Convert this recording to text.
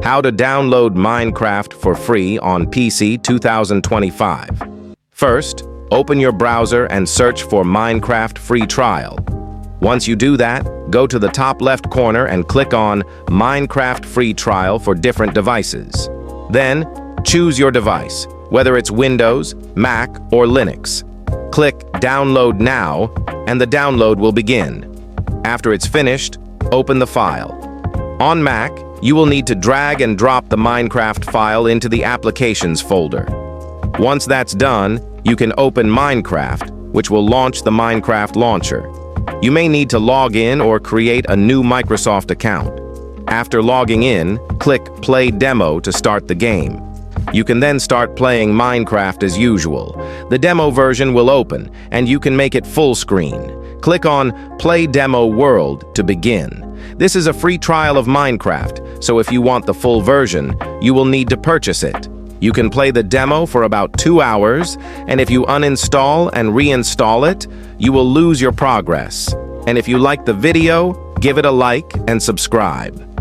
How to download Minecraft for free on PC 2025. First, open your browser and search for Minecraft free trial. Once you do that, go to the top left corner and click on Minecraft free trial for different devices. Then, choose your device, whether it's Windows, Mac, or Linux. Click Download Now, and the download will begin. After it's finished, open the file. On Mac, you will need to drag and drop the Minecraft file into the Applications folder. Once that's done, you can open Minecraft, which will launch the Minecraft launcher. You may need to log in or create a new Microsoft account. After logging in, click Play Demo to start the game. You can then start playing Minecraft as usual. The demo version will open, and you can make it full screen. Click on Play Demo World to begin. This is a free trial of Minecraft, so if you want the full version, you will need to purchase it. You can play the demo for about 2 hours, and if you uninstall and reinstall it, you will lose your progress. And if you like the video, give it a like and subscribe.